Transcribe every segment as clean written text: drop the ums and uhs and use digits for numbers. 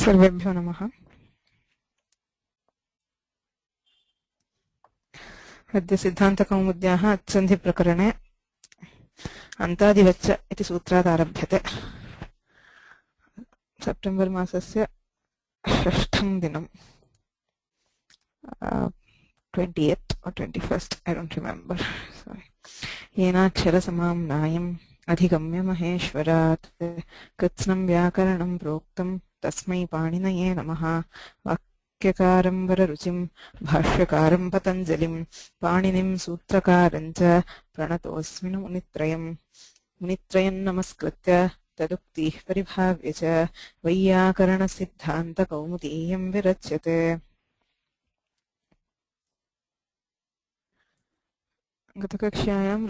सर्वेभ्यो नमः। अद्य सिद्धान्तकौमुद्याः अत्सन्धिप्रकरणे अन्तादिवच्च इति सूत्रात् आरभ्यते। सेप्टेम्बर् मासस्य 6 दिनं 28th or 21st, I don't remember. Sorry. येनाक्षरसमाम्नायम् अधिगम्य महेश्वरात् कृत्स्नं व्याकरणं प्रोक्तं तस्मै पाणिनये नमः। वाक्यकारं वररुचिं भाष्यकारं पतञ्जलिं पाणिनिं सूत्रकारं च प्रणतोऽस्मि मुनित्रयं नमस्कृत्य तदुक्तिः परिभाव्य च वैयाकरणसिद्धान्तकौमुदीयं विरच्यते। गतकक्ष्यायां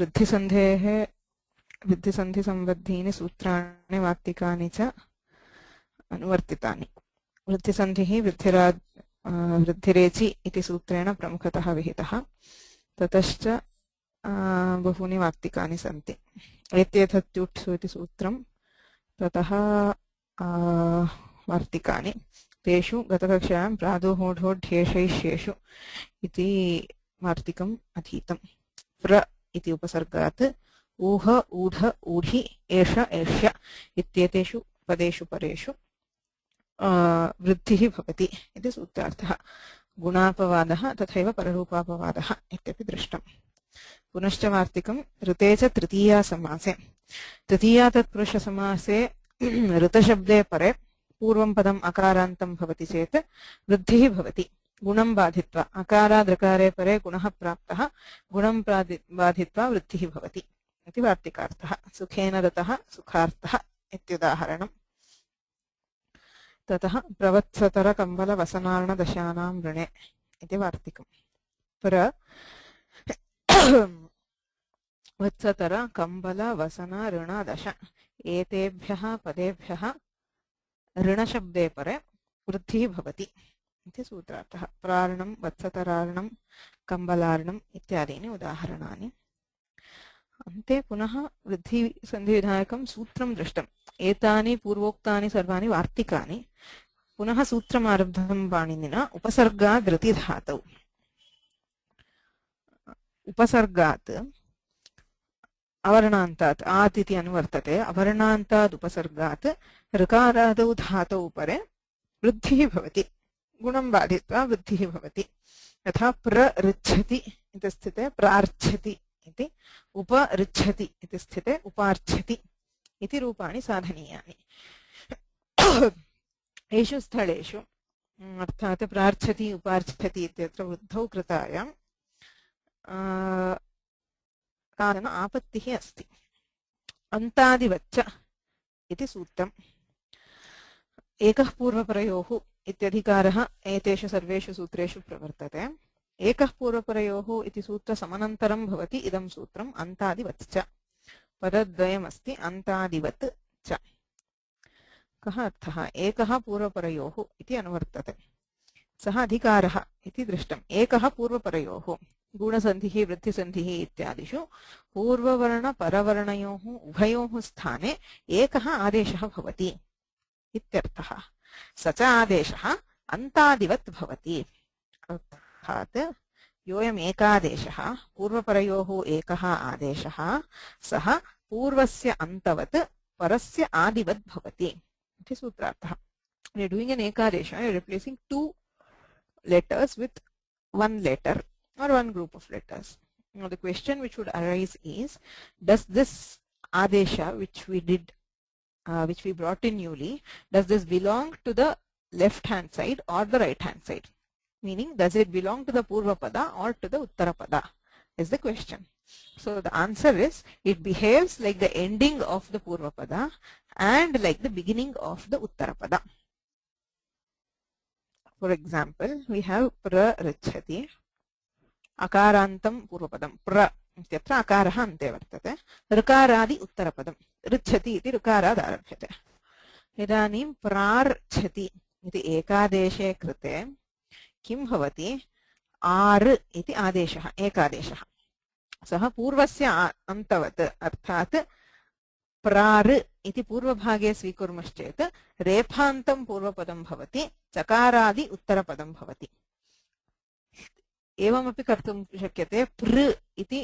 वृद्धिसन्धिसम्बद्धीनि सूत्राणि वाक्तिकानि च अनुवर्तितानि। वृद्धिसन्धिः वृद्धिरेचि इति सूत्रेण प्रमुखतः विहितः। ततश्च बहूनि वाक्तिकानि सन्ति। एत्येतत्युट्सु इति सूत्रं, ततः वार्तिकानि। तेषु गतकक्ष्यायां प्रादुहोढोढ्येषैष्येषु इति वार्तिकम् अधीतम्। प्र इति उपसर्गात् ऊह ऊढ ऊढि एष एष्य इत्येतेषु पदेषु परेषु वृद्धिः भवति इति सूत्रार्थः। गुणापवादः तथैव पररूपापवादः इत्यपि दृष्टम्। पुनश्च वार्तिकं ऋते च तृतीया समासे। तृतीया तत्पुरुषसमासे ऋतशब्दे परे पूर्वं पदम् अकारान्तं भवति चेत् वृद्धिः भवति। गुणं बाधित्वा अकारादृकारे परे गुणः प्राप्तः, गुणं बाधित्वा वृद्धिः भवति इति वार्तिकार्थः। सुखेन रतः सुखार्थः इत्युदाहरणम्। ततः प्रवत्सतर कम्बल वसनार्णदशानां ऋणे इति वार्तिकम्। वत्सतर कम्बल वसन ऋण दश एतेभ्यः पदेभ्यः ऋणशब्दे परे वृद्धिः भवति इति सूत्रार्थः। प्रार्णं वत्सतरार्णं कम्बलार्णम् इत्यादीनि उदाहरणानि। अन्ते पुनः वृद्धिसन्धिविधायकं सूत्रं दृष्टम्। एतानि पूर्वोक्तानि सर्वाणि वार्तिकानि। पुनः सूत्रमारब्धं पाणिनिना उपसर्गाद् ऋतिधातौ। उपसर्गात् अवर्णान्तात् आत् इति अनुवर्तते। अवर्णान्ताद् उपसर्गात् ऋकारादौ धातौ परे वृद्धिः भवति। गुणं बाधित्वा वृद्धिः भवति। यथा प्रऋच्छति इति स्थिते प्रार्च्छति इति, उपऋच्छति इति स्थिते उपार्च्छति इति रूपाणि साधनीयानि। एषु स्थलेषु अर्थात् प्रार्च्छति उपार्च्छति इत्यत्र वृद्धौ कृतायां काचन आपत्तिः अस्ति। अन्तादिवच्च इति सूत्रम्। एकः पूर्वपरयोः इत्यधिकारः एतेषु सर्वेषु सूत्रेषु प्रवर्तते। एकः पूर्वपरयोः इति सूत्रसमनन्तरं भवति इदं सूत्रम् अन्तादिवच्च। पदद्वयमस्ति अन्तादिवत् च। कः अर्थः? एकः पूर्वपरयोः इति अनुवर्तते। सः अधिकारः इति दृष्टम्। एकः पूर्वपरयोः गुणसन्धिः वृद्धिसन्धिः इत्यादिषु पूर्ववर्णपरवर्णयोः उभयोः स्थाने एकः आदेशः भवति इत्यर्थः। स च आदेशः अन्तादिवत् भवति। अर्थात् योऽयम् एकादेशः पूर्वपरयोः एकः आदेशः सः पूर्वस्य अन्तवत् परस्य आदिवत् भवति इति सूत्रार्थः। We are doing an ekadesha, you are replacing two letters with one letter or one group of letters. Now the question which would arise is, does this adesha which we did, which we brought in newly, does this belong to the left hand side or the right hand side? Meaning, does it belong to the Purvapada or to the Uttarapada is the question. So the answer is, it behaves like the ending of the Purvapada and like the beginning of the Uttarapada. For example, we have prarichyati, akarantam Purvapadam, pra ityatra akarah ante vartate, rikaradi Uttarapadam, richati iti rikarad arabhyate. Idanim prarchati iti ekadeshe krite किं भवति? आर् इति आदेशः, एकादेशः। सः पूर्वस्य अन्तवत् अर्थात् प्रार् इति पूर्वभागे स्वीकुर्मश्चेत् रेफान्तं पूर्वपदं भवति, चकारादि उत्तरपदं भवति। एवमपि कर्तुं शक्यते पृ इति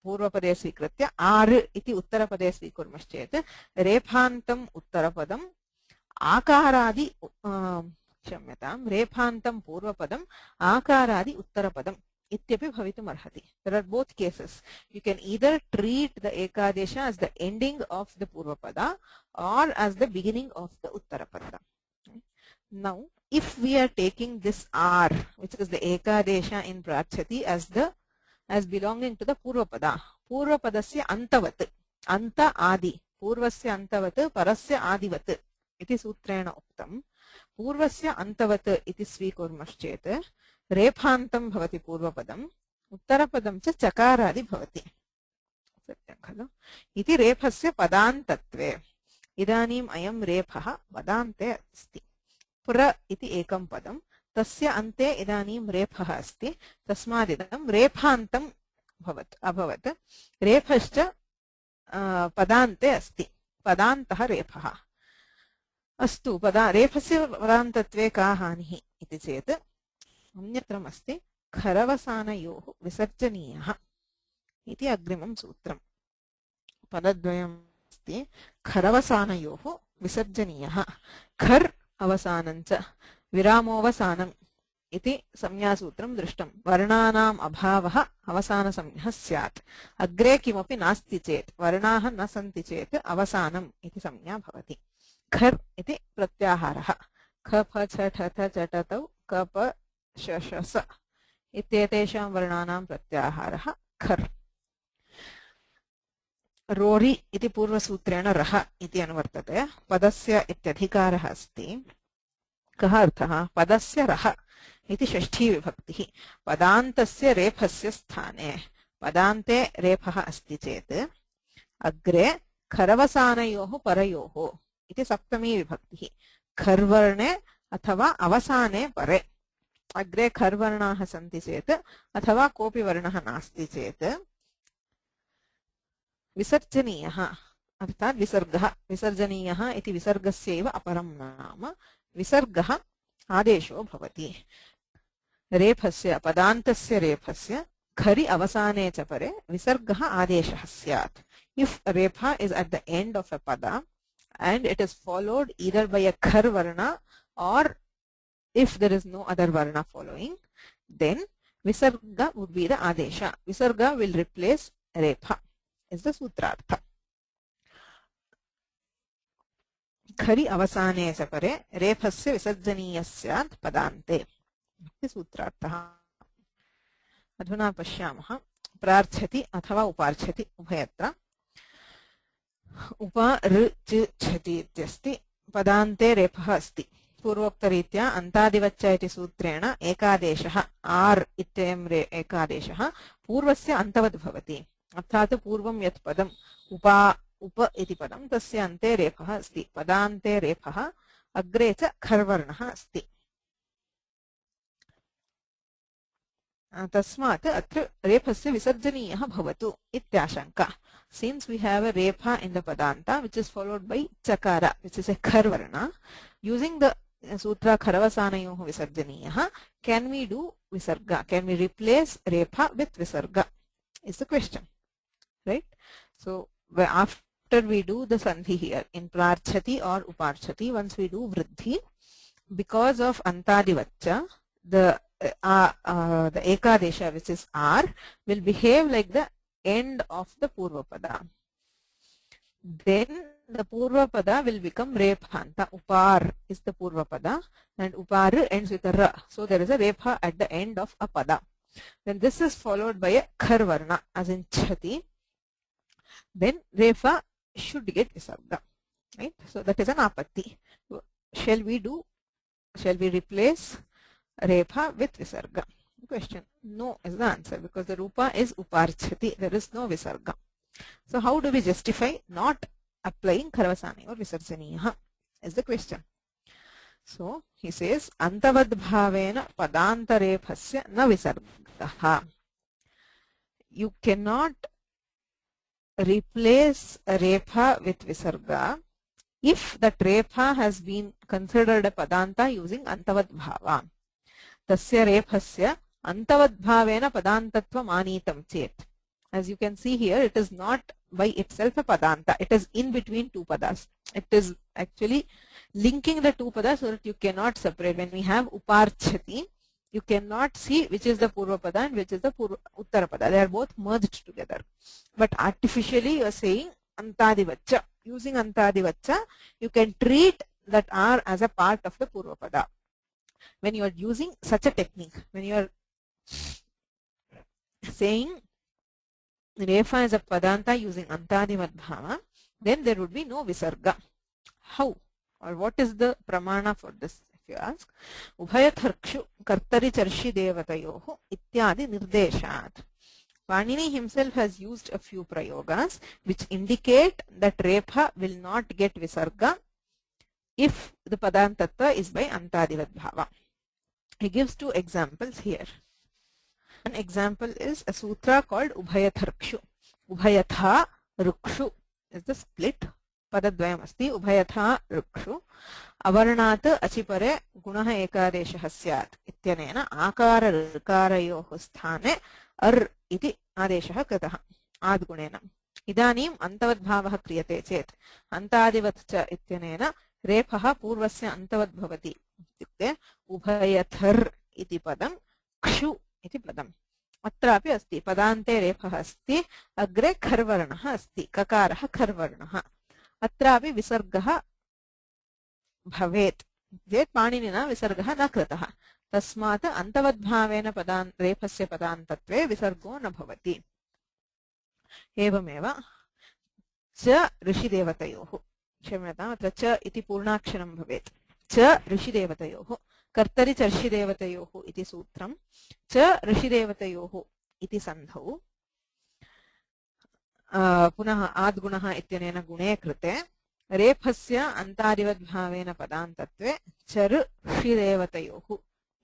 पूर्वपदे स्वीकृत्य आर् इति उत्तरपदे स्वीकुर्मश्चेत् रेफान्तम् उत्तरपदम् आकारादि क्षम्यतां रेफान्तं पूर्वपदम् आकारादि उत्तरपदम् इत्यपि भवितुम् अर्हति. There are both cases. You can either treat the ekadesha as the ending of the purvapada or as the beginning of the uttarapada. Now, if we are taking this R, which is the ekadesha in prachati, as belonging to the purvapada, purvapadasya antavat, anta adi, purvasya antavat, parasya adivat iti sutrena uktam. पूर्वस्य अंतवत् इति स्वीकुर्मश्चेत् रेफान्तं भवति पूर्वपदम्, उत्तरपदं च चकारादि भवति. सत्यं खलु? इति रेफस्य पदान्तत्वे. इदानीम् अयं रेफः पदान्ते अस्ति. पुर इति एकं पदं, तस्य अन्ते इदानीं रेफः अस्ति, तस्मादिदं रेफान्तं अभवत्. रेफश्च पदान्ते अस्ति. पदान्तः रेफः. अस्तु, रेफस्य पदान्तत्वे का हानिः इति चेत् अन्यत्रमस्ति खरवसानयोः विसर्जनीयः इति अग्रिमं सूत्रम्. पदद्वयम् अस्ति खरवसानयोः विसर्जनीयः. खर् अवसानञ्च विरामोवसानम् इति संज्ञासूत्रं दृष्टं. वर्णानाम् अभावः अवसानसंज्ञः स्यात्. अग्रे किमपि नास्ति चेत्, वर्णाः न सन्ति चेत् अवसानम् इति संज्ञा भवति. खर् इति प्रत्याहारः. ख फ छ ठ थ च ट तौ क प श ष स इत्येतेषां वर्णानां प्रत्याहारः खर्. रोरि इति पूर्वसूत्रेण रः इति अनुवर्तते. पदस्य इत्यधिकारः अस्ति. कः अर्थः? पदस्य रः इति षष्ठी विभक्तिः. पदान्तस्य रेफस्य स्थाने पदान्ते रेफः अस्ति चेत् अग्रे खरवसानयोः परयोः इति सप्तमी विभक्तिः. खर्वर्णे अथवा अवसाने परे. अग्रे खर्वर्णाः सन्ति चेत् अथवा कोऽपि वर्णः नास्ति चेत् विसर्जनीयः अर्थात् विसर्गः. विसर्जनीयः इति विसर्गस्यैव अपरं नाम. विसर्गः आदेशो भवति. रेफस्य पदान्तस्य रेफस्य खरि अवसाने च परे विसर्गः आदेशः स्यात्. If a refa is at the end of a pada and it is followed either by a khar varna or if there is no other varna following, then visarga would be the adesha. Visarga will replace refa is the sutrartha. खरि अवसाने च परे रेफस्य विसर्जनीयस्यात् पदान्ते इति सूत्रार्थः. अधुना पश्यामः प्रार्थ्यति अथवा उपार्च्छति उभयत्र. उपार्च्छति इत्यस्ति. पदान्ते रेफः अस्ति. पूर्वोक्तरीत्या अन्तादिवच्च इति सूत्रेण एकादेशः आर् इत्ययम् एकादेशः पूर्वस्य अन्तवद् भवति. अर्थात् पूर्वं यत् पदम् उप इति पदं तस्य अन्ते रेफः अस्ति. पदान्ते रेफः अग्रे च खर्वर्णः अस्ति. तस्मात् अत्र रेफस्य विसर्जनीयः भवतु इत्याशङ्का. Since we have a refa in the padanta which is followed by chakara which is a kharvarna, using the sutra kharavasanayoh visarjaniyah, can we do visarga? Can we replace refa with visarga? Is the question, right? So after we do the sandhi here in prarchati or uparchati, once we do vriddhi, because of antadivaccha, the ekadesha which is R will behave like the end of the purvapada. Then the purvapada will become rephanta. Upar is the purvapada and upar ends with a ra. So there is a repha at the end of a pada. Then this is followed by a kharvarna as in chati. Then repha should get visarga. Right? So that is an apatti. Shall we replace repha with visarga? Question. No is the answer because the rupa is uparchati. There is no visarga. So how do we justify not applying kharavasani or visarjaniyah is the question. So he says antavad bhavena padantarefasya na visargaha. You cannot replace a repha with visarga if that repha has been considered a padanta using antavad bhava. Tasya rephasya antavad bhavena padantatvam anitam chet. As you can see here, it is not by itself a padanta. It is in between two padas. It is actually linking the two padas so that you cannot separate. When we have uparchati, you cannot see which is the purva pada and which is the uttara pada. They are both merged together. But artificially you are saying antadivacha. Using antadivacha, you can treat that R as a part of the purva pada. When you are using such a technique, when you are saying repha is a padanta using antadivat bhava, then there would be no visarga. How or what is the pramana for this? If you ask, ubhayatharkshu kartari charshi devatayoho ityadi nirdeshat. Panini himself has used a few prayogas which indicate that repha will not get visarga if the padantatva is by antadivat bhava. He gives two examples here. One example is a sutra called Ubhayatharkshu. Ubhayatha Rukshu is the split. Padadvayam asti Ubhayatha Rukshu. Avarnat achipare gunaha ekadeshah syat. Ityanena akara rikarayoh sthane ar iti adeshah kritah. Adgunena. Idanim antavad bhavah kriyate chet. Antadivat cha ityanena repah purvasya antavad bhavati. इत्युक्ते उभयथर् इति पदं क्षु इति पदम् अत्रापि अस्ति पदान्ते रेफः अस्ति अग्रे खर्वर्णः अस्ति ककारः खर्वर्णः अत्रापि विसर्गः भवेत् चेत् पाणिनिना विसर्गः न कृतः तस्मात् अन्तवद्भावेन रेफस्य पदान्तत्वे विसर्गो न भवति एवमेव च ऋषिदेवतयोः क्षम्यताम् अत्र च इति पूर्णाक्षरं भवेत् च ऋषिदेवतयोः कर्तरि चर्षिदेवतयोः इति सूत्रं च ऋषिदेवतयोः इति सन्धौ पुनः आद्गुणः इत्यनेन गुणे कृते रेफस्य अन्तादिवद्भावेन पदान्तत्वे चर् ऋषिदेवतयोः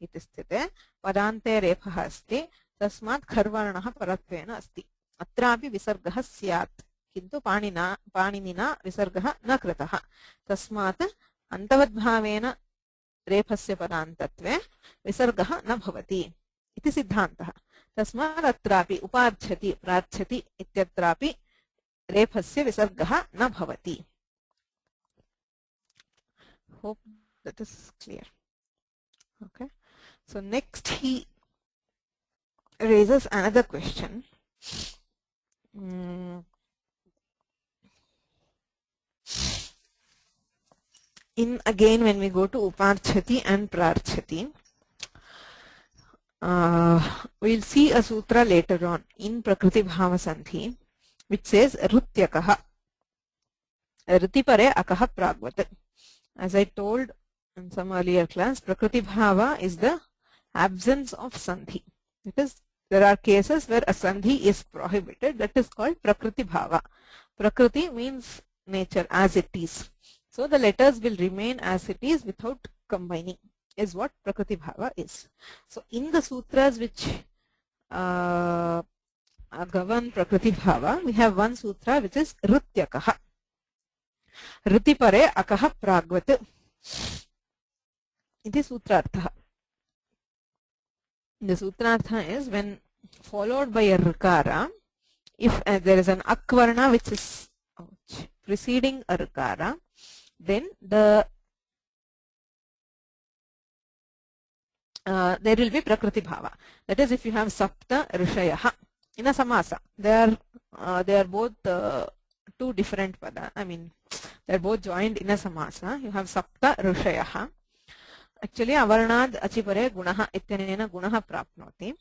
इति स्थिते पदान्ते रेफः अस्ति तस्मात् खर्वर्णः परत्वेन अस्ति अत्रापि विसर्गः स्यात् किन्तु पाणिनिना विसर्गः न कृतः तस्मात् अन्तवद्भावेन रेफस्य पदान्तत्वे विसर्गः न भवति इति सिद्धान्तः तस्मात् अत्रापि उपार्च्छति प्रार्च्छति इत्यत्रापि रेफस्य विसर्गः न भवति hope that is clear. Okay, so next he raises another question. In again when we go to uparchati and prarchati, we'll see a sutra later on in Prakriti Bhava Sandhi which says Rutyakaha Ritipare Akaha Pragvat. As I told in some earlier class, Prakriti Bhava is the absence of Sandhi. It is, there are cases where a Sandhi is prohibited, that is called Prakriti Bhava. Prakriti means nature as it is. So the letters will remain as it is without combining is what Prakriti Bhava is. So in the sutras which govern Prakriti Bhava, we have one sutra which is Rutyakaha. Ritipare Akaha Pragvat. Iti sutrartha. The sutrartha is when followed by a rikara, if there is an akvarna which is preceding a rikara, then there will be Prakriti Bhava. That is, if you have Sapta Rishayaha in a samasa, they are both two different pada. I mean, they are both joined in a samasa. You have Sapta Rishayaha. Actually, avarnad achipare gunaha ityanena gunaha prapnoti.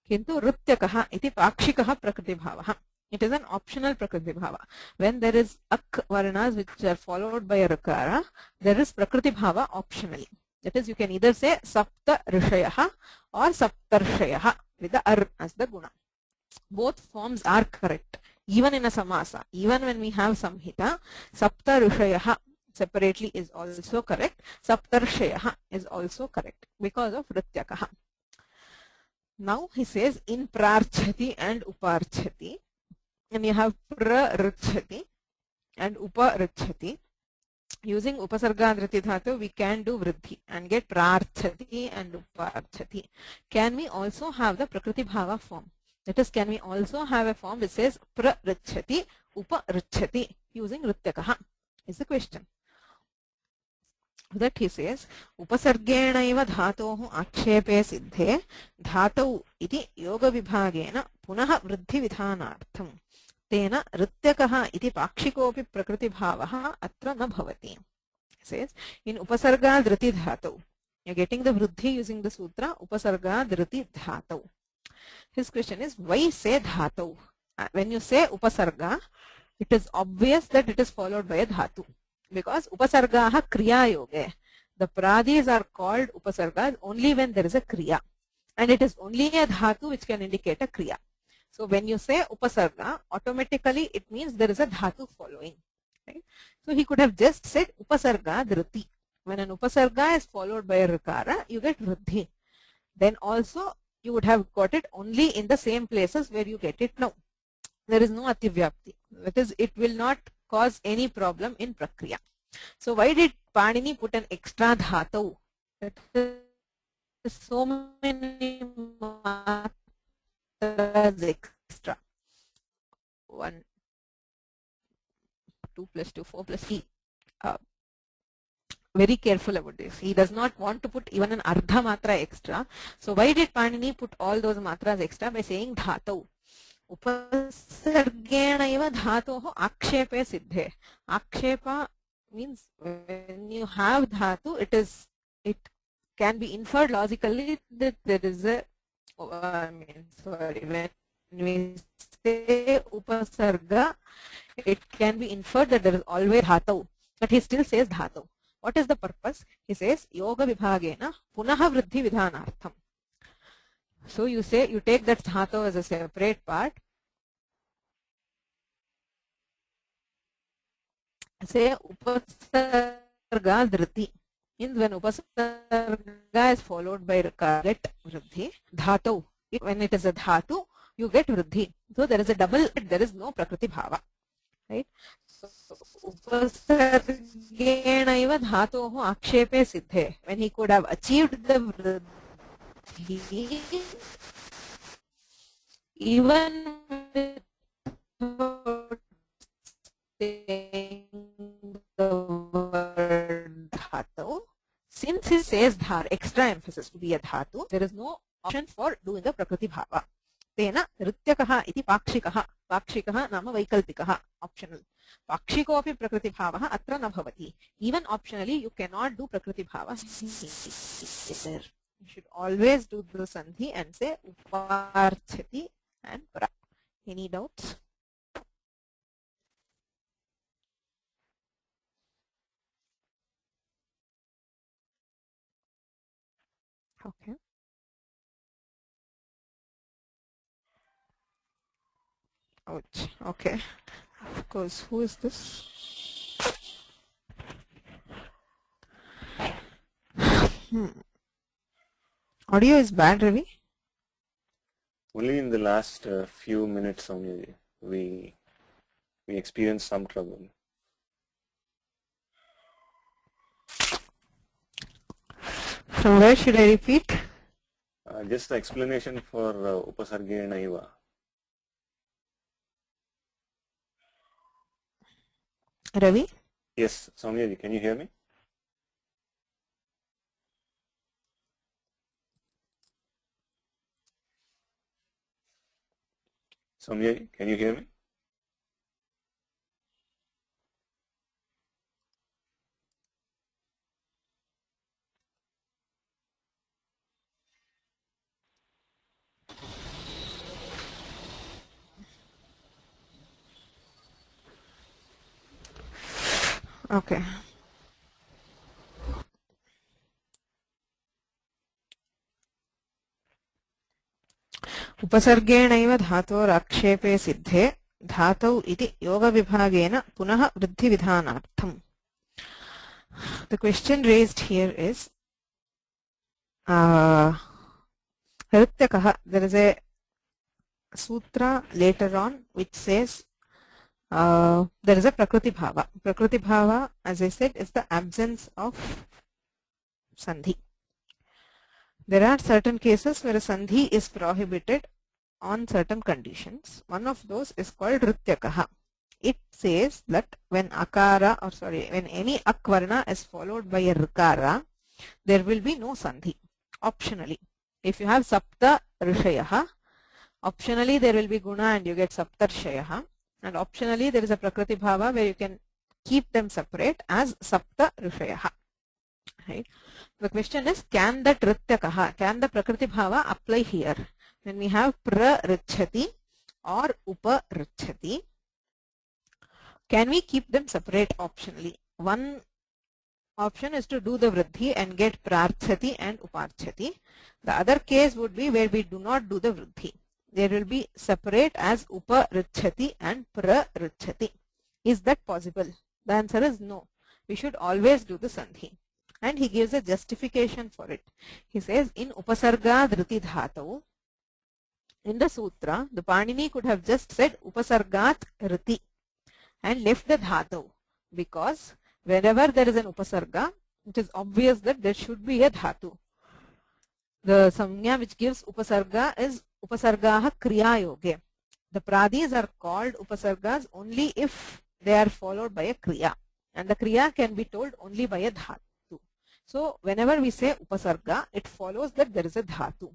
Kintu Rutyakaha iti pakshikaha Prakriti Bhavaha. It is an optional Prakriti Bhava. When there is ak varnas which are followed by a rakara, there is Prakriti Bhava optionally. That is, you can either say Sapta Rishayaha or Saptarshayaha with the ar as the guna. Both forms are correct. Even in a samasa, even when we have samhita, Sapta Rishayaha separately is also correct. Saptarshayaha is also correct because of Rityakaha. Now he says in Prarchati and Uparchati, and you have Prarchati and Uparchati. using upasargadhriti dhatu we can do vriddhi and get prarthati and uparthati. Can we also have the prakriti bhava form? That is, can we also have a form which says prarichyati uparichyati using rityakaha is the question. That he says upasargena iva dhatoh akshepe siddhe dhatau iti yoga vibhagena punah vriddhi vidhanartham tena rityakaha iti pakshikopi prakriti bhavaha atra na bhavati. He says in upasarga dhriti dhatau you are getting the vriddhi using the sutra upasarga dhriti dhatau. His question is, why say dhatu? When you say upasarga, it is obvious that it is followed by a dhatu because upasargaha kriya yoge. The pradis are called upasargas only when there is a kriya, and it is only a dhatu which can indicate a kriya. So when you say upasarga, automatically it means there is a dhatu following. Right? So he could have just said upasarga dhriti. When an upasarga is followed by a rikara, you get vriddhi. Then also you would have got it only in the same places where you get it now. There is no ativyapti. That is, it will not cause any problem in prakriya. So why did Panini put an extra dhatu? So many matras extra. 1, 2 plus 2, 4 plus 3. Very careful about this. He does not want to put even an ardha matra extra. So why did Panini put all those matras extra by saying dhatau? Upasargena iva dhatoh akshepe siddhe. Akshepa means when you have dhatu, it can be inferred logically that there is a when we say upasarga, it can be inferred that there is always dhatu, but he still says dhatu. What is the purpose? He says yoga vibhagena punaha vriddhi vidhanartham. So you say, you take that dhatu as a separate part. Say upasarga dhriti. Means when upasarga is followed by get vriddhi. Dhatu. When it is a dhatu, you get vriddhi. So there is a double, there is no prakriti bhava. Right? So upasargena iva dhatoh akshepe siddhe. When he could have achieved the vriddhi, even without saying the word dhatu, since he says dhar, extra emphasis to be a dhatu, there is no option for doing a prakriti bhava. Tena rityakaha iti pakshikaha. Pakshikaha nama vaikalpikaha. Optional. Pakshikopi prakriti bhavaha atra na bhavati. Even optionally, you cannot do prakriti bhava. You should always do the sandhi and say uparthati and pra. Any doubts? Okay. Ouch. Okay. Of course. Who is this? Audio is bad, Ravi. Only in the last few minutes only we experienced some trouble. From where should I repeat? Just the explanation for upasargena iva. Ravi? Yes, Soumyaji, can you hear me? Soumyaji, can you hear me? Okay. उपसर्गेणैव धातोराक्षेपे सिद्धे धातौ इति योगविभागेन पुनः वृद्धिविधानार्थम्. The question raised here is Rityakaha. There is a sutra later on which says there is a Prakriti Bhava. Prakriti Bhava, as I said, is the absence of Sandhi. There are certain cases where a Sandhi is prohibited on certain conditions. One of those is called Rityakaha. It says that when when any akvarna is followed by a rikara, there will be no Sandhi, optionally. If you have Sapta Rishayaha, optionally there will be Guna and you get Sapta Rishayaha, and optionally there is a Prakriti Bhava where you can keep them separate as Sapta Rishayaha. Right? The question is, can the Prakriti Bhava apply here? When we have Prarichyati or Uparichyati, can we keep them separate optionally? One option is to do the Vriddhi and get Prarchati and Uparchati. The other case would be where we do not do the Vriddhi. There will be separate as Uparichyati and Prarichyati. Is that possible? The answer is no. We should always do the Sandhi. And he gives a justification for it. He says, in Upasarga Dhriti Dhatau, in the sutra, the Panini could have just said Upasargat Riti and left the Dhatau, because wherever there is an Upasarga, it is obvious that there should be a Dhatu. The Samnya which gives Upasarga is Upasargaha Kriya Yoge. The Pradis are called Upasargas only if they are followed by a Kriya, and the Kriya can be told only by a Dhatu. So whenever we say Upasarga, it follows that there is a Dhatu.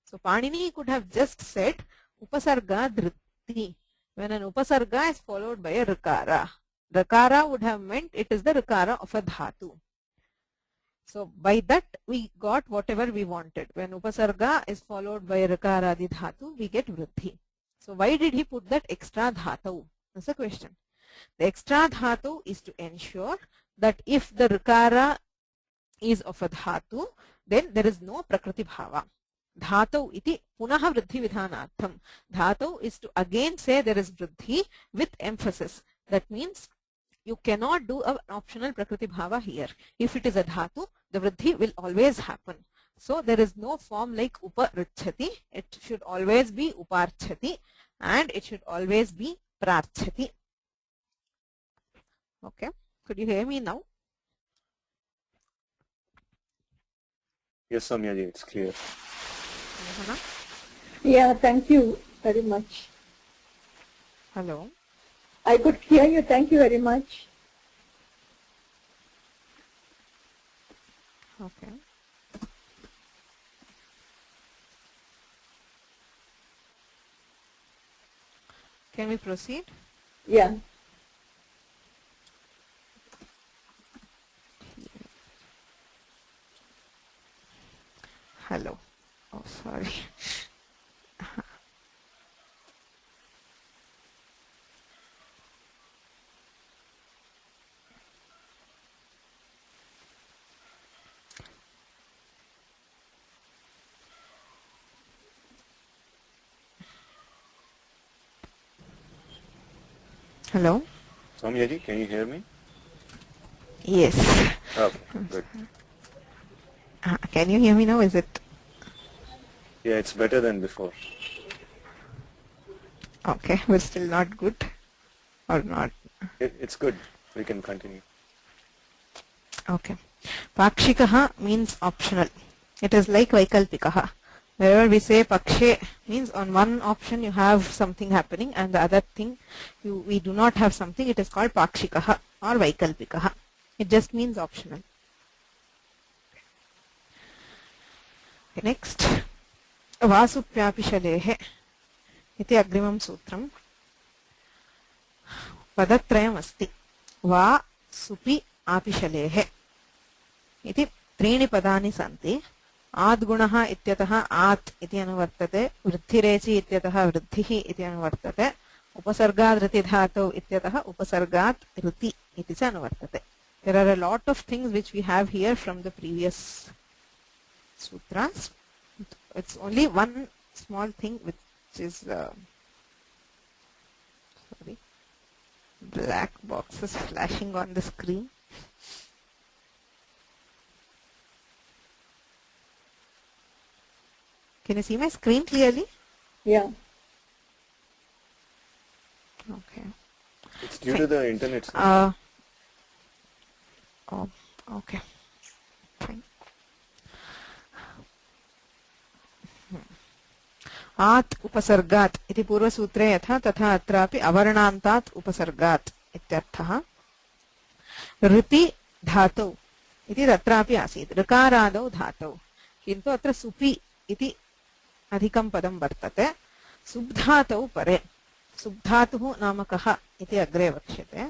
So Panini could have just said Upasarga Dhriti when an Upasarga is followed by a Rikara. Rikara would have meant it is the Rikara of a Dhatu. So by that we got whatever we wanted. When Upasarga is followed by a Rikara Adi Dhatu, we get Vriddhi. So why did he put that extra Dhatu? That's the question. The extra Dhatu is to ensure that if the Rikara is of a Dhatu, then there is no Prakriti Bhava. Dhatau iti punaha vriddhi vidhanartham. Dhatau is to again say there is vriddhi with emphasis. That means you cannot do an optional Prakriti Bhava here. If it is a Dhatu, the vriddhi will always happen. So there is no form like Uparichyati. It should always be Uparchati and it should always be Prarchati. Okay. Could you hear me now? Yes, Samyaji, it's clear. Yeah, thank you very much. Hello. I could hear you. Thank you very much. Okay. Can we proceed? Yeah. Hello. Oh, sorry. Hello. Samyaji, can you hear me? Yes. Okay, good. Can you hear me now? Is it? Yeah, it's better than before. Okay, but still not good or not? It's good. We can continue. Okay. Pakshikaha means optional. It is like Vaikalpikaha. Wherever we say Pakshe means on one option you have something happening and the other thing we do not have something. It is called Pakshikaha or Vaikalpikaha. It just means optional. Okay, next. Vasupyapishalehe iti agrimam sutram. Padatrayam asti. Va supi apishalehe iti त्रीणि पदानि सन्ति. आद्गुणः इत्यतः आत् इति अनुवर्तते. वृद्धिरेचि इत्यतः वृद्धिः इति अनुवर्तते. उपसर्गात् ऋतिधातौ इत्यतः उपसर्गात् ऋति इति च अनुवर्तते. There are a lot of things which we have here from the previous sutras. It's only one small thing which is sorry, black boxes flashing on the screen. Can you see my screen clearly? Yeah. Okay. due to the internet. Sir. Oh, okay. Fine. आत् उपसर्गात् इति पूर्वसूत्रे यथा तथा अत्रापि अवर्णान्तात् उपसर्गात् इत्यर्थः। ऋति धातौ इति तत्रापि आसीत्, ऋकारादौ धातौ, किन्तु अत्र सुपि इति अधिकं पदं वर्तते। सुब्धातौ परे, सुब्धातुः नाम कः इति अग्रे वक्ष्यते।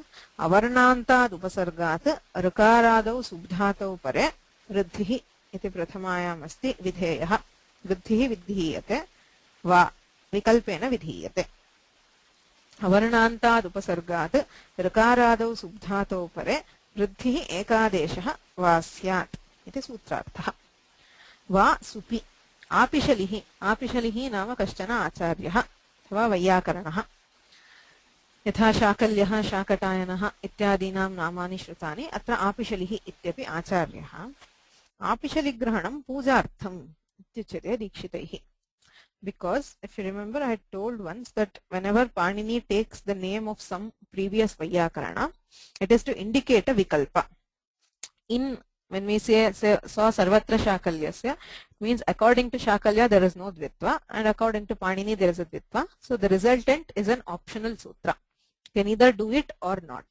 अवर्णान्तात् उपसर्गात् ऋकारादौ सुब्धातौ परे वृद्धिः इति प्रथमायाम् अस्ति विधेयः। वृद्धिः विधीयते वा विकल्पेन विधीयते। अवर्णान्तात् उपसर्गात् ऋकारादौ सुब्धातौ परे वृद्धिः एकादेशः वा स्यात् इति सूत्रार्थः। वा सुपि आपिशलिः, आपिशलिः नाम कश्चन आचार्यः अथवा वैयाकरणः। यथा शाकल्यः, शाकटायनः इत्यादीनां नामानि श्रुतानि, अत्र आपिशलिः इत्यपि आचार्यः। आपिशलिग्रहणं पूजार्थम् इत्युच्यते दीक्षितैः. Because if you remember, I had told once that whenever Panini takes the name of some previous Vaiyakarana, it is to indicate a vikalpa. When we say saw Sarvatra Shakalyasya, it means according to Shakalya there is no Dvitva, and according to Panini there is a Dvitva. So the resultant is an optional sutra. You can either do it or not.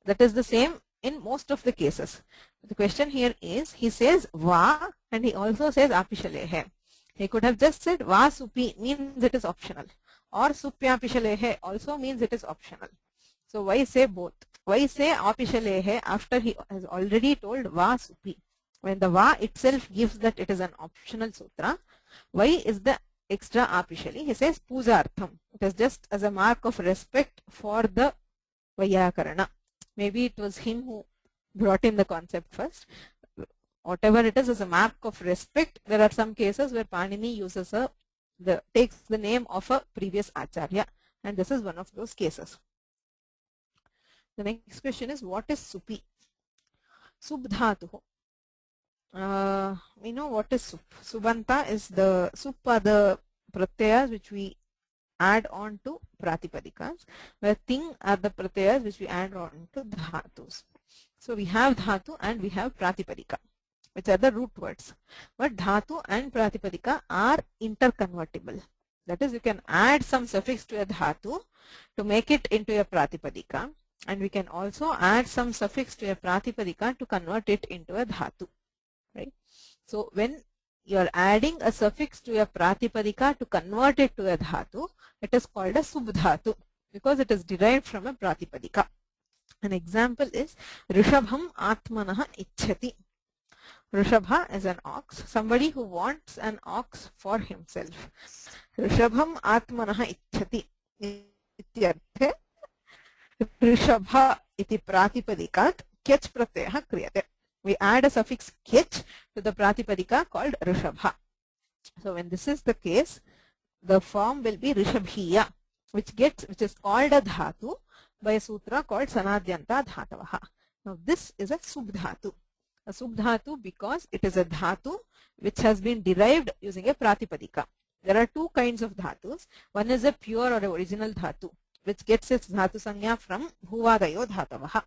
That is the same in most of the cases. The question here is, he says Va and he also says Apishalehe. He could have just said Va Supi, means it is optional, or Supyapishalehe also means it is optional. So why say both? Why say Apishalehe after he has already told Va Supi? When the Va itself gives that it is an optional sutra, why is the extra Apishali? He says Pujartham. It is just as a mark of respect for the Vaiyakarana. Maybe it was him who brought in the concept first. Whatever it is a mark of respect. There are some cases where Panini uses takes the name of a previous acharya, and this is one of those cases. The next question is, what is supi? Subdhatu. We know what is sup. Subanta is the sup are the pratyayas which we add on to pratipadikas, where ting are the pratyayas which we add on to dhatus. So we have dhatu and we have pratipadika, which are the root words. But dhatu and pratipadika are interconvertible. That is, you can add some suffix to a dhatu to make it into a pratipadika, and we can also add some suffix to a pratipadika to convert it into a dhatu. Right? So when you are adding a suffix to a pratipadika to convert it to a dhatu, it is called a subdhatu because it is derived from a pratipadika. An example is Rishabham Atmanah Ichhati. Rishabha is an ox, somebody who wants an ox for himself. Rishabham Atmanah Ichhati ityarthe Rishabha iti pratipadikat kyach pratyayah kriyate. We add a suffix kyach to the pratipadika called Rishabha. So when this is the case, the form will be Rishabhiya, which is called a dhatu by a sutra called Sanadyanta Dhatavaha. Now this is a subdhatu. A subdhatu because it is a dhatu which has been derived using a pratipadika. There are two kinds of dhatus. One is a pure or original dhatu, which gets its dhatu sanya from bhuvadayo dhatavaha.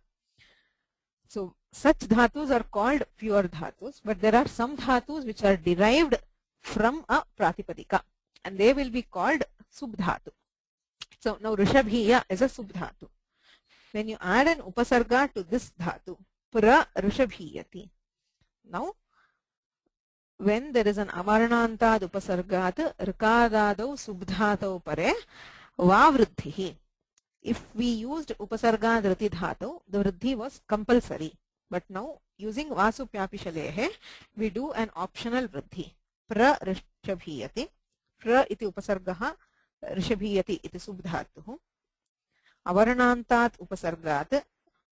So such dhatus are called pure dhatus, but there are some dhatus which are derived from a pratipadika, and they will be called subdhatu. So now Rishabhiya is a subdhatu. When you add an upasarga to this dhatu, pra Rishabhiyati. Now when there is an avarnantad upasargat rikadadau subdhatau pare va vruddhihi. If we used upasarga dhriti dhatu, the vruddhi was compulsory. But now using vasupyapishalehe, we do an optional vruddhi. Pra rishabhiyati. Pra iti upasargaha rishabhiyati iti subdhatuh. Avarnantat upasargat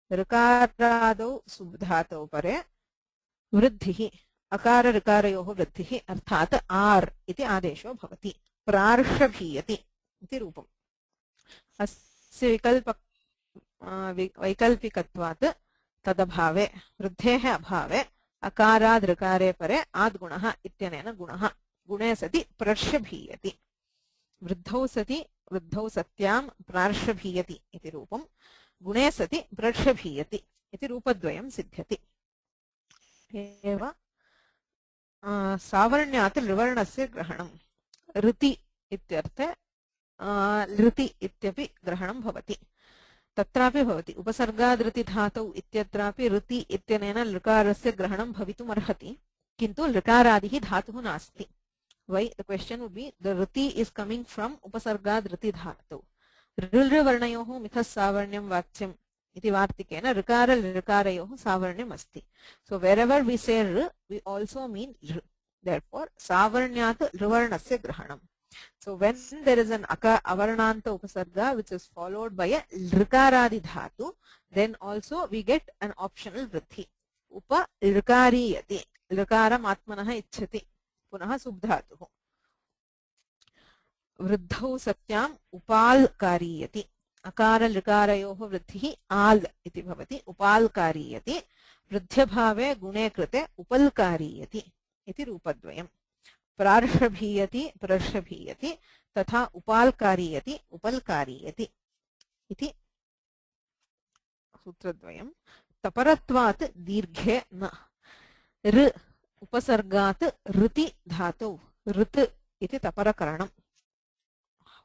rikaradau subdhatau pare vruddhihi. Akara rikarayoho vruddhihi arthat ar iti adesho bhavati. Prarshabhiyati iti rupam. वैकल्पिकत्वात् तदभावे वृद्धेः अभावे अकाराद् ऋकारे परे आद् गुणः इत्यनेन गुणः गुणे सति प्रर्षभीयति. वृद्धौ सति वृद्धौ सत्यां प्रार्षभीयति इति रूपं. गुणे सति प्रर्षभीयति इति रूपद्वयं सिद्ध्यति। एव सावर्ण्यात् लृवर्णस्य ग्रहणं ऋति इत्यर्थे लृति इत्यपि ग्रहणं भवति। तत्रापि भवति उपसर्गादृति धातौ इत्यत्रापि ऋति इत्यनेन लृकारस्य ग्रहणं भवितुम् अर्हति, किन्तु लृकारादिः धातुः नास्ति। Why? The question would be the riti is coming from upasargadriti dhatu. ऋलृवर्णयोः मिथः सावर्ण्यं वाच्यम् इति वार्तिकेन ऋकार लृकारयोः सावर्ण्यम् अस्ति. So wherever we say r, we also mean r. Therefore savarnyat lृवर्णस्य ग्रहणम्. So when there is an avarnanta upasarga which is followed by a lृकारadi dhatu, then also we get an optional vritti. Upa lृकारiyati. लृकारम् आत्मनः इच्छति पुनः सुब्धातुः। वृद्धौ सत्याम् उपाल्कारीयति। अकार लृकारयोः वृद्धिः all इति भवति। उपाल्कारीयति। वृद्ध्यभावे गुणे कृते उपल्कारीयति इति रूपद्वयम्। प्रार्षभीयति प्रर्षभीयति तथा उपाल्कारीयति उपल्कारीयति इति सूत्रद्वयम्। तपरत्वात् दीर्घे न ऋ उपसर्गात् ऋति धातौ ऋत् इति तपरकरणम्।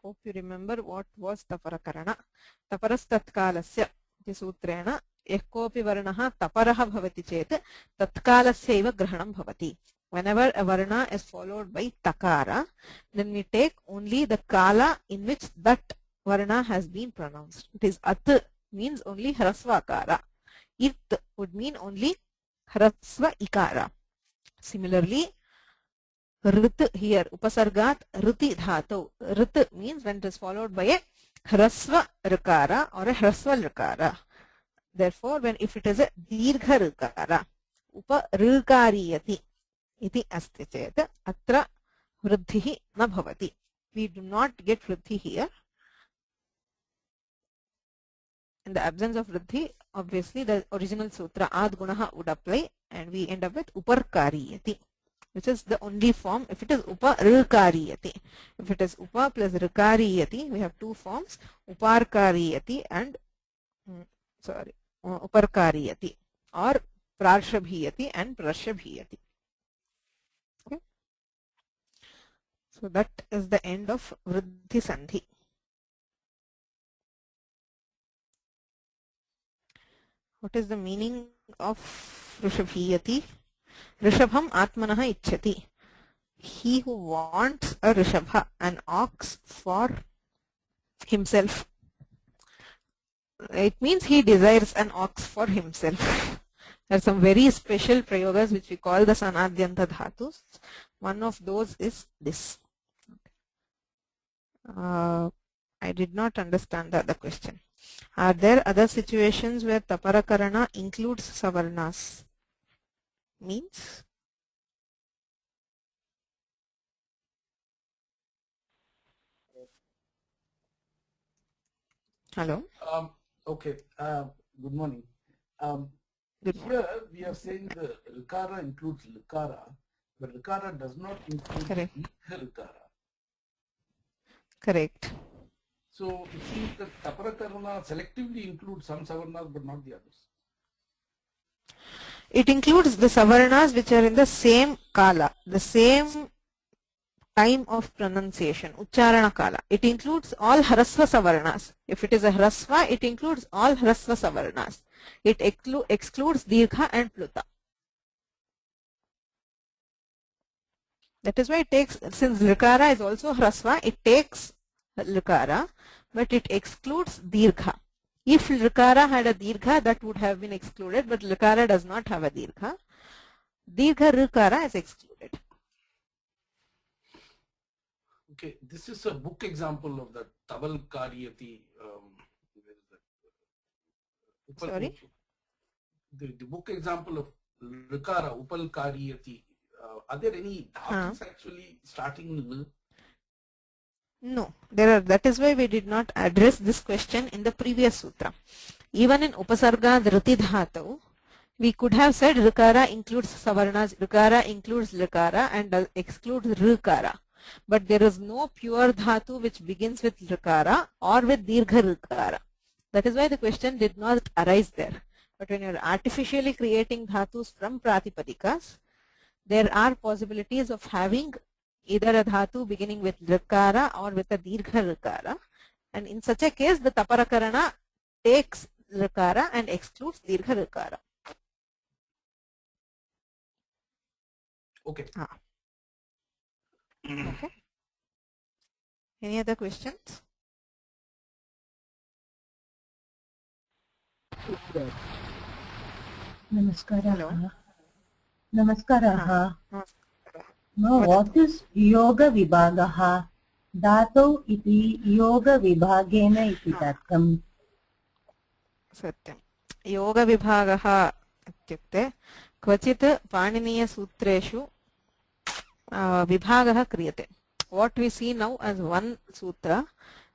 Hope you remember what was तपरकरण. तपरस्तत्कालस्य इति सूत्रेण यः कोऽपि वर्णः तपरः भवति चेत् तत्कालस्यैव ग्रहणं भवति. Whenever a varna is followed by takara, then we take only the kala in which that varna has been pronounced. It is at means only hrasva akara. It would mean only hrasva ikara. Similarly, rit here, upasargat riti dhatu. Rit means when it is followed by a hrasva rikara or a hrasva rikara. Therefore, if it is a dirgha rikara, upa rikariyati iti asti chet, atra vruddhihi na bhavati. We do not get vruddhi here. In the absence of vruddhi, obviously the original sutra ad gunaha would apply and we end up with uparkariyati, which is the only form if it is upa rikariyati. If it is upa plus rikariyati, we have two forms, uparkariyati and uparkariyati, or prarshabhiyati and prashabhiyati. Okay. So that is the end of vruddhi sandhi. What is the meaning of rishabhiyati? Rishabham atmanah icchati. He who wants a rishabha, an ox for himself. It means he desires an ox for himself. There are some very special prayogas which we call the sanadyanta dhatus. One of those is this. I did not understand the other question. Are there other situations where taparakarana includes savarnas? Means? Hello? Okay. Good morning. Good morning. Here we are saying the rikara includes likara, but rikara does not include Correct. rikara. Correct. So it seems that taparakarana selectively includes some savarnas but not the others. It includes the savarnas which are in the same kala, the same time of pronunciation, ucharana kala. It includes all hrasva savarnas. If it is a hrasva, it includes all hrasva savarnas. It excludes dirgha and pluta. That is why it takes, since likara is also hrasva, it takes likara, but it excludes dirgha. If likara had a dirgha, that would have been excluded, but likara does not have a dirgha. Dirgha rikara is excluded. Okay, this is a book example of the Taval Kariyati. Sorry? The book example of Rikara, Upal Kariyati. Are there any dhatus actually starting with? No, there are. That is why we did not address this question in the previous sutra. Even in Upasarga Dhriti Dhatu, we could have said Rikara includes savarnas, Rikara includes Likara and excludes Rikara. But there is no pure dhatu which begins with Rikara or with Dirgha Rikara. That is why the question did not arise there. But when you are artificially creating dhatus from pratipadikas, there are possibilities of having either a dhatu beginning with rikara or with a dirgha rikara, and in such a case the taparakarana takes rikara and excludes dirgha rikara. Okay. Okay. Any other questions? Namaskaraha. Hello. Namaskaraha. Namaskaraः. No, what is yoga vibhagaha? Dhatau iti yoga vibhagena iti datam. सत्यं योगविभागः इत्युक्ते क्वचित् पाणिनीयसूत्रेषु विभागः क्रियते. What we see now as one sutra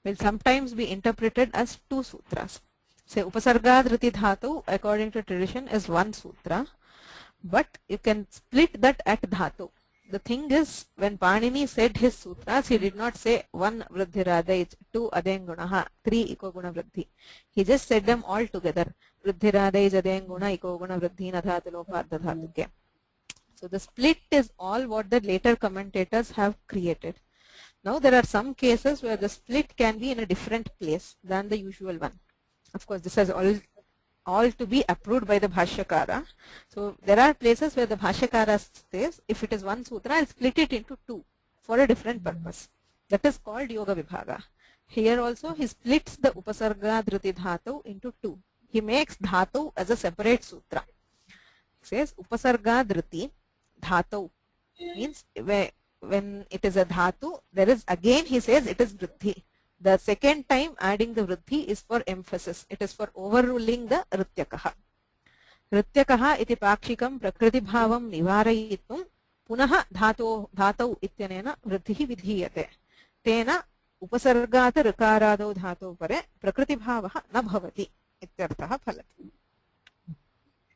will sometimes be interpreted as two sutras. Say upasargadhriti dhatu according to tradition is one sutra, but you can split that at dhatu. The thing is, when Panini said his sutras, he did not say 1 vruddhiradaj, 2 adengunaha, 3 ikoguna vruddhi. He just said them all together. Vruddhiradaj, adenguna, ikoguna vruddhi, nadhatu lopardha dhatuke. So the split is all what the later commentators have created. Now there are some cases where the split can be in a different place than the usual one. Of course, this has all to be approved by the Bhashyakara. So there are places where the Bhashyakara says, if it is one sutra, I'll split it into two for a different purpose. That is called Yoga Vibhaga. Here also he splits the Upasarga Dhriti Dhatu into two. He makes Dhatu as a separate sutra. He says Upasarga Dhriti Dhatu means when it is a Dhatu, there is again he says it is Vriddhi. The second time adding the vriddhi is for emphasis. It is for overruling the rityakaha. Rityakaha iti pakshikam prakriti bhavam nivarayitum punaha dhatau ityanena vriddhihi vidhiyate. Tena upasargata rikarado dhatu pare prakriti bhavaha na bhavati ityarthaha phalati.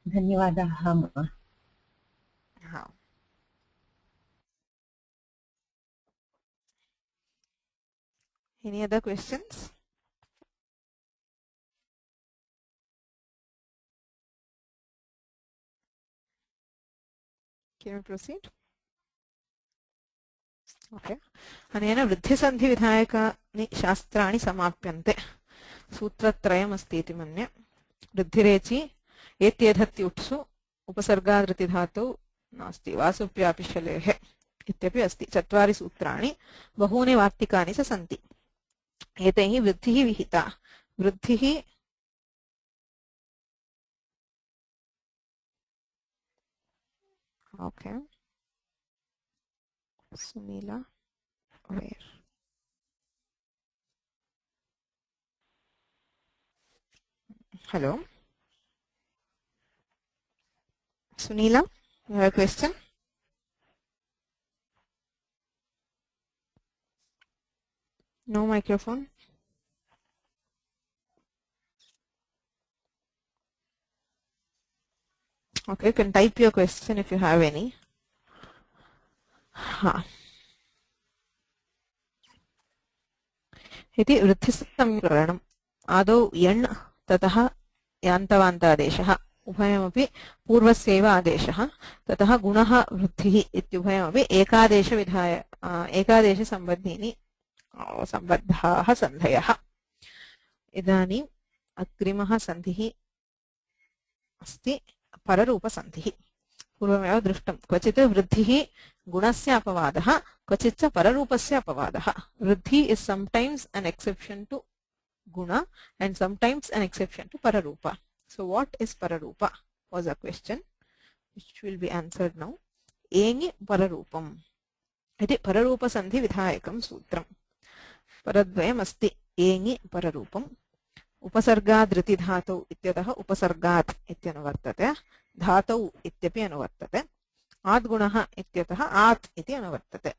Dhanyavadaha ma. Any other questions? Can we proceed? Okay. अनेन वृद्धिसन्धिविधायकानि शास्त्राणि समाप्यन्ते. सूत्रत्रयमस्ति इति मन्ये. वृद्धिरेचि एत्येधत्युट्सु उपसर्गादृतिधातौ नास्ति वासुप्यापिशलेः इत्यपि अस्ति. 4 सूत्राणि बहूनि वार्तिकानि च सन्ति. एतैः वृद्धिः विहिता. वृद्धिः okay. Sunila, where? Hello. Sunila, you have a question? No microphone. Okay, you can type your question if you have any. इति वृद्धिसंप्रकरणम्. आदौ यण् ततः यान्तवान्तादेशः उभयमपि पूर्वस्यैव आदेशः. ततः गुणः वृद्धिः इत्युभयमपि एकादेशसम्बद्धीनि सम्बद्धाः सन्धयः. इदानीम् अग्रिमः सन्धिः अस्ति पररूपसन्धिः. पूर्वमेव दृष्टं. क्वचित् वृद्धिः गुणस्य अपवादः, क्वचित् च पररूपस्य अपवादः. वृद्धि is sometimes an exception to guna and sometimes an exception to pararupa. So what is pararupa was a question which will be answered now. Engi pararupam. इति पररूपसन्धिविधायकं सूत्रम्. परद्वयम् अस्ति. एङि पररूपम्. उपसर्गादृति धातौ इत्यतः उपसर्गात् इत्यनुवर्तते. धातौ इत्यपि अनुवर्तते. आद्गुणः इत्यतः आत् इति अनुवर्तते.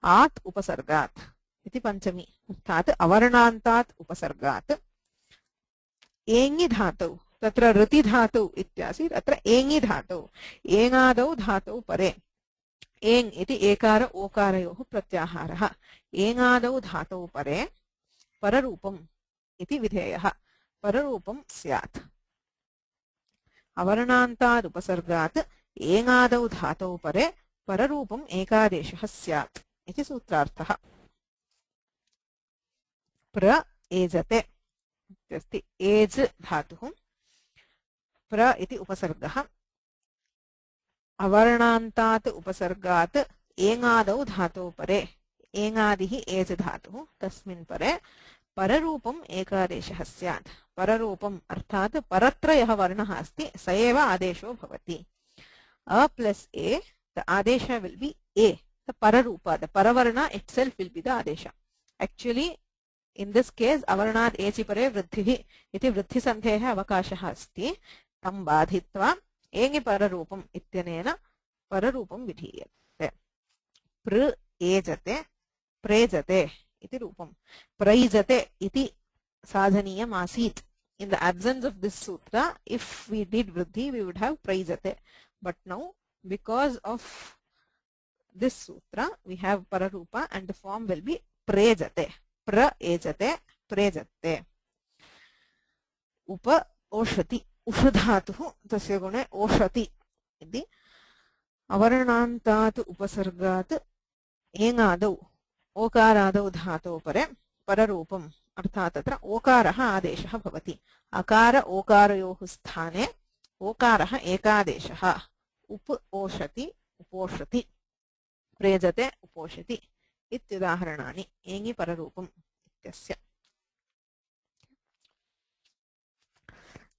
आत् उपसर्गात् इति पञ्चमी. अर्थात् अवर्णान्तात् उपसर्गात्. एङि धातौ तत्र ऋति धातौ इत्यासीत्. अत्र एङि धातौ. एङादौ धातौ परे. एङ् इति एकार ओकारयोः प्रत्याहारः. एङादौ धातौ परे पररूपम् इति विधेयः. पररूपं स्यात् अवर्णान्ताद् उपसर्गात् एङादौ धातौ परे पररूपम् एकादेशः स्यात् इति सूत्रार्थः प्र एजते इत्यस्ति एज् धातुः प्र इति उपसर्गः अवर्णान्तात् उपसर्गात् एङादौ धातौ परे एङादिः एज् धातुः तस्मिन् परे पररूपम् एकादेशः स्यात् पररूपम् अर्थात् परत्र यः वर्णः अस्ति स एव आदेशो भवति अ प्लस ए द आदेश will be a the pararupa the paravarna itself will be the adesha actually in this case avarnad echi pare वृद्धिः इति वृद्धिसन्धेः अवकाशः अस्ति तं बाधित्वा एङि पररूपम् इत्यनेन पररूपं विधीयते प्र एजते प्रेजते इति रूपं प्रैजते इति साधनीयम् आसीत् in the absence of this sutra if we did vruddhi we would have praijate but now because of this sutra we have pararupa and the form will be prejate praejate prejate upa oshati ushadhatuh tasya gune oshati iti avarnantat upasargat एङादौ ओकारादौ धातौ परे पररूपम् अर्थात् तत्र ओकारः आदेशः भवति अकार ओकारयोः स्थाने ओकारः एकादेशः उप ओषति उपोषति प्रेजते उपोषति इत्युदाहरणानि एङि पररूपम् इत्यस्य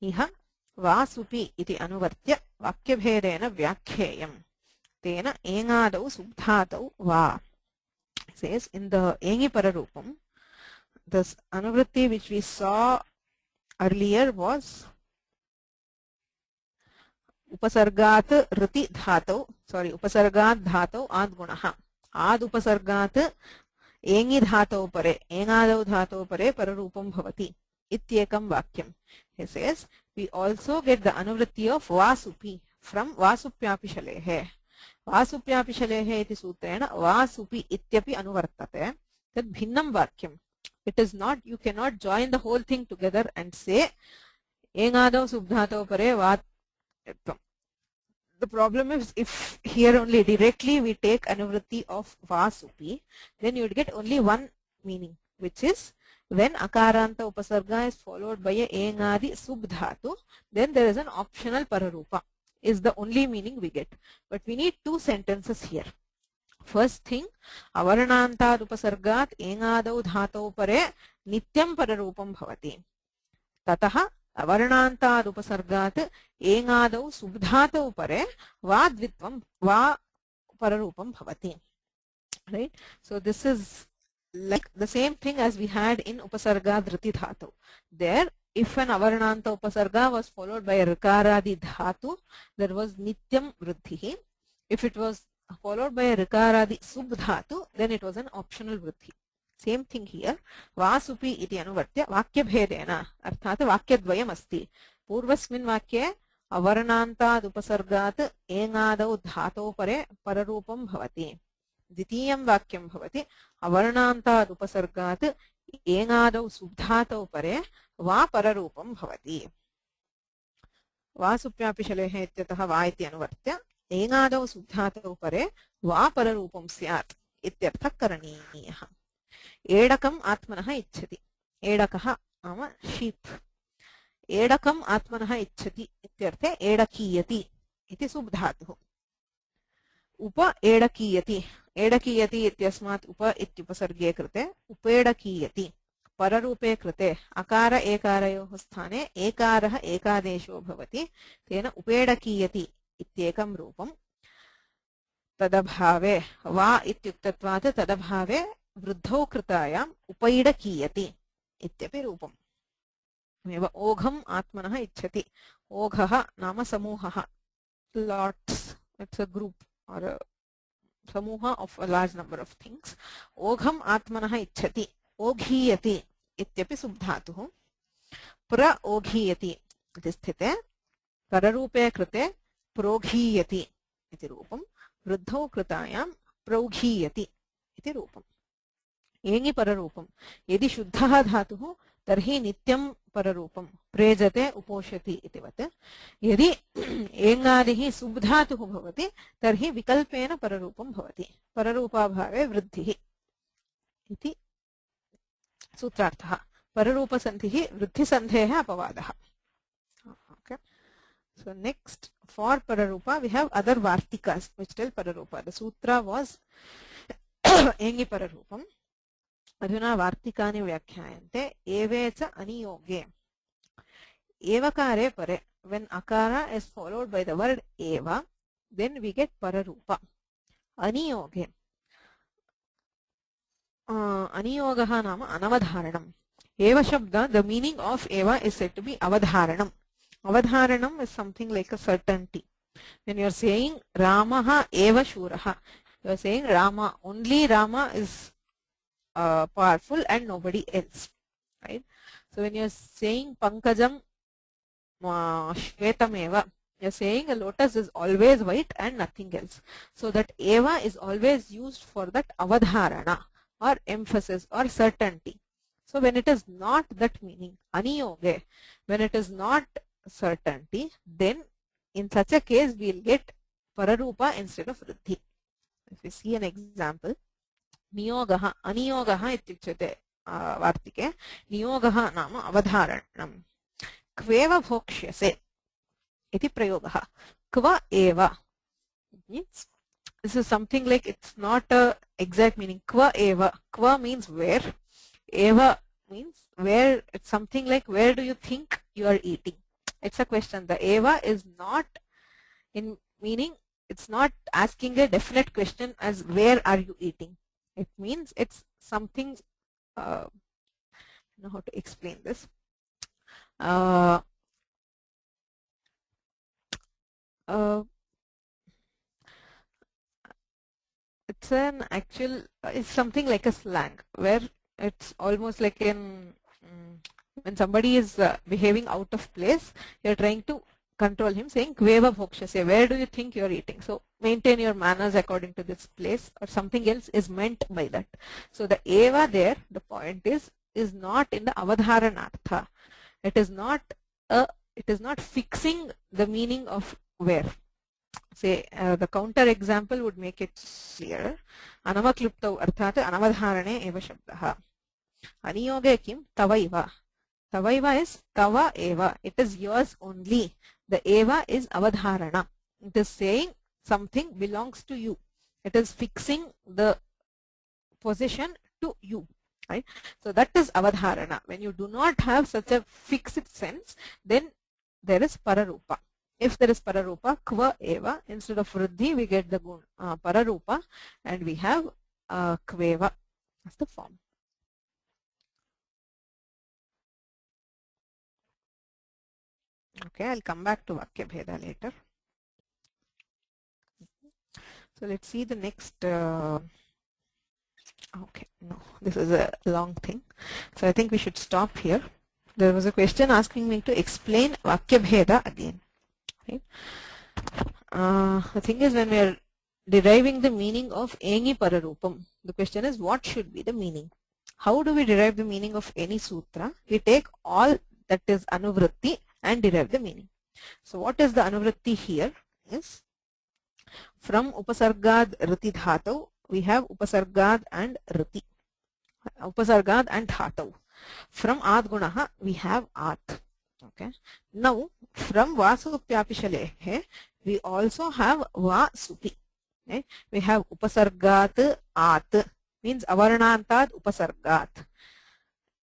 इह वासुपि इति अनुवर्त्य वाक्यभेदेन व्याख्येयम् तेन एङादौ सुब्धातौ वा says in the एङि पररूपम् this anuvritti which we saw earlier was उपसर्गात् ऋति धातौ उपसर्गात् धातौ आद्गुणः आद् उपसर्गात् एङि धातौ परे एङादौ धातौ परे पररूपं भवति इत्येकं वाक्यं he says we also get the anuvritti of vasupi from vasupyapishaलेः वासुप्यापिशलेः इति सूत्रेण वासुपि इत्यपि अनुवर्तते तद् भिन्नं वाक्यम् it is not you cannot join the whole thing together and say एङादौ सुब्धातौ परे वा the problem is if here only directly we take anuvritti of vasupi then you would get only one meaning which is when akaranta upasarga is followed by a eṅadi subdhatu then there is an optional pararupa is the only meaning we get but we need two sentences here first thing avarnantad upasargat eṅadau dhatau pare nityam pararupam bhavati tatah avarnantad upasargat eṅadau subdhatau pare va dvitvam va pararupam bhavati right so this is like the same thing as we had in upasarga dhriti dhatu there if an avarnanta upasarga was followed by a rikaradi dhatu there was nityam vruddhi if it was followed by a rikaradi subdhatu then it was an optional vruddhi same thing here vasupi iti anuvartya vakya bhedena arthat vakyadvayam asti purvasmin vakye avarnantad upasargat eṅadau dhatau pare pararupam bhavati द्वितीयं वाक्यं भवति अवर्णान्ताद् उपसर्गात् एङादौ सुब्धातौ परे वा पररूपं भवति वासुप्यापिशलेः इत्यतः वा इति अनुवर्त्य एङादौ सुब्धातौ परे वा पररूपं स्यात् इत्यर्थः करणीयः एडकम् आत्मनः इच्छति एडकः नाम शीप् एडकम् आत्मनः इच्छति इत्यर्थे एडकीयति इति सुब्धातुः उप एडकीयति एडकीयति इत्यस्मात् उप इत्युपसर्गे कृते उपेडकीयति पररूपे कृते अकार एकारयोः स्थाने एकारः एकादेशो भवति तेन उपेडकीयति इत्येकं रूपं तदभावे वा इत्युक्तत्वात् तदभावे वृद्धौ कृतायाम् उपैडकीयति इत्यपि रूपम् एव ओघम् आत्मनः इच्छति ओघः नाम समूहः lots it's a group or a samuha of a large number of things ogham atmanah ichhati oghiyati ityapi subdhatuh pra oghiyati iti sthite pararupe krite proghiyati iti rupam vruddhau kritayam proghiyati iti rupam एङि पररूपं यदि शुद्धः धातुः तर्हि नित्यं पररूपं प्रेजते उपोषति इतिवत् यदि एङादिः सुब्धातुः भवति तर्हि विकल्पेन पररूपं भवति पररूपाभावे वृद्धिः इति सूत्रार्थः पररूपसन्धिः वृद्धिसन्धेः अपवादः okay. So next for pararupa we have other vartikas which tell pararupa. The sutra was engi pararupam. Adhuna vartikani vyakhayante evecha aniyoge. Evakare pare. When akara is followed by the word eva, then we get pararupa. Aniyoge. Aniyogaha nama anavadharanam. Eva shabda, the meaning of eva is said to be avadharanam. Avadharanam is something like a certainty. When you are saying Ramaha eva shuraha, you are saying Rama, only Rama is powerful and nobody else. Right? So when you are saying Pankajam Shvetam eva, you are saying a lotus is always white and nothing else. So that eva is always used for that avadharana or emphasis or certainty. So when it is not that meaning, aniyoge, when it is not certainty, then in such a case we will get pararupa instead of vriddhi. If we see an example, niyogaha, aniyogaha ityuchyate vartike, niyogaha nama avadharanam. Kveva bhokshyase iti prayogaha. Kva eva means this is something like it's not a exact meaning. Kva eva. Kva means where. Eva means where. It's something like where do you think you are eating. It's a question. The eva is not in meaning, it's not asking a definite question as where are you eating. It means it's something, I don't know how to explain this. It's an actual, it's something like a slang where it's almost like in when somebody is behaving out of place, you're trying to control him, saying Kveva bhokshase, where do you think you're eating? So maintain your manners according to this place, or something else is meant by that. So the eva there, the point is not in the avadharanartha. It is not fixing the meaning of where. Say the counter example would make it clearer. Anavakluptau arthat anavadharane eva shabdaha. Aniyoge kim tavaiva. Tavaiva is tava eva. It is yours only. The eva is avadharana. It is saying something belongs to you. It is fixing the position to you. Right? So that is avadharana. When you do not have such a fixed sense, then there is pararupa. If there is pararupa, kva eva, instead of vriddhi, we get the pararupa, and we have kveva as the form. Okay, I'll come back to Vakya Bheda later. So let's see the next. Okay, no, this is a long thing. So I think we should stop here. There was a question asking me to explain Vakya Bheda again. Right? The thing is, when we are deriving the meaning of engi pararupam, the question is what should be the meaning? How do we derive the meaning of any sutra? We take all that is anuvritti and derive the meaning. So what is the anuvritti here is from upasargad riti dhatau, we have upasargad and riti, upasargad and dhatau. From adgunaha we have at. Okay. Now from vasupyapishalehe we also have vasupi. Okay. We have upasargat at means avarnantad upasargat.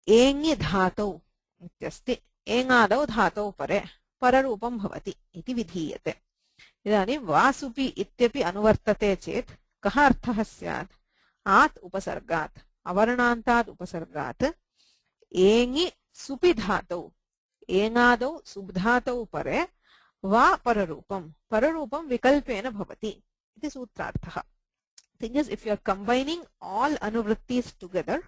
Engi dhatau ityasti. Engadau dhatau pare pararupam bhavati iti vidhiyate. Idani vasupi ityapi anuvartate chet kaha arthah syat at upasargat avarnantad upasargat engi supi dhatau engadau subdhatau pare va pararupam vikalpena bhavati iti sutrarthah. Thing is, if you are combining all anuvrittis together,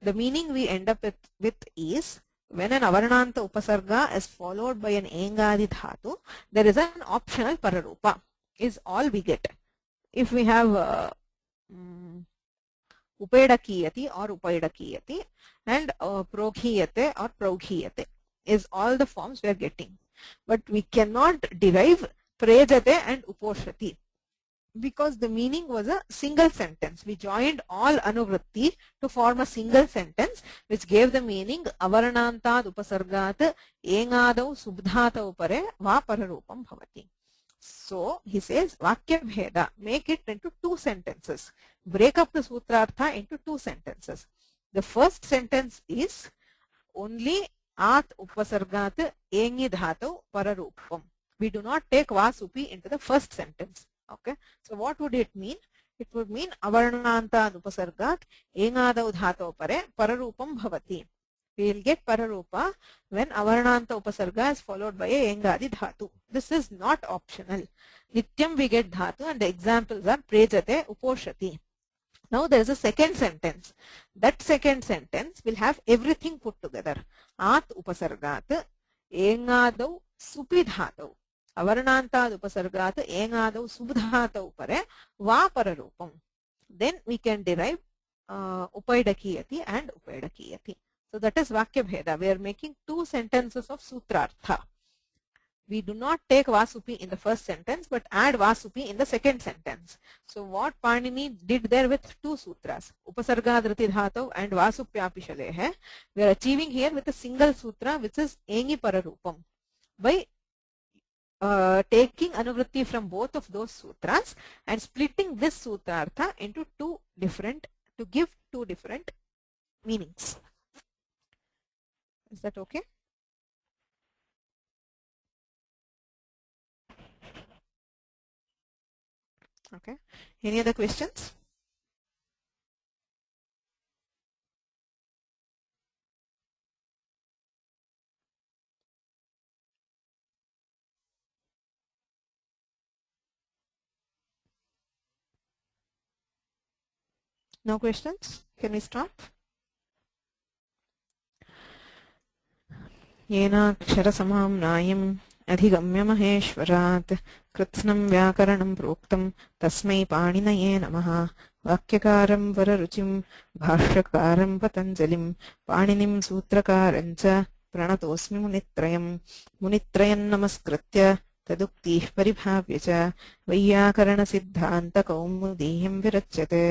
the meaning we end up with is when an avarnanta upasarga is followed by an engadi dhatu, there is an optional pararupa is all we get. If we have Upaidakiyati or upaidakiyati, and proghiyate or praughiyate is all the forms we are getting. But we cannot derive prejate and uposhati because the meaning was a single sentence. We joined all anuvritti to form a single sentence which gave the meaning avarnantad upasargat engadau subdhatau pare va pararupam bhavati. So he says vakya bheda, make it into two sentences. Break up the sutrartha into two sentences. The first sentence is only at upasargat engi dhatau pararupam. We do not take vasupi into the first sentence. Okay, so what would it mean? It would mean avarnanta upasargat engadau dhatu pare pararupam bhavati. We will get pararupa when avarnanta upasarga is followed by a engadi dhatu. This is not optional. Nityam we get dhatu, and the examples are prejate, uposhati. Now there is a second sentence. That second sentence will have everything put together. At upasargat engadau supi dhatu. Avarnantad upasargat engadau subdhatau pare va pararupam. Then we can derive upaidakiyati and upaidakiyati. So that is vakya bheda. We are making two sentences of sutrartha. We do not take vasupi in the first sentence but add vasupi in the second sentence. So what Panini did there with two sutras, upasarga dhriti dhatau and vasupyapi shalehe, we are achieving here with a single sutra which is engi pararupam by taking anuvritti from both of those sutras and splitting this sutrartha into two different, to give two different meanings. Is that okay? Okay. Any other questions? No questions? Can we stop? येनाक्षरसमाम्नायम् अधिगम्य महेश्वरात् कृत्स्नं व्याकरणं प्रोक्तं तस्मै पाणिनये नमः. वाक्यकारं वररुचिं भाष्यकारं पतञ्जलिं पाणिनिं सूत्रकारं च प्रणतोऽस्मि मुनित्रयम्. मुनित्रयं नमस्कृत्य तदुक्तिः परिभाव्य च वैयाकरणसिद्धान्तकौमुदीयं विरच्यते.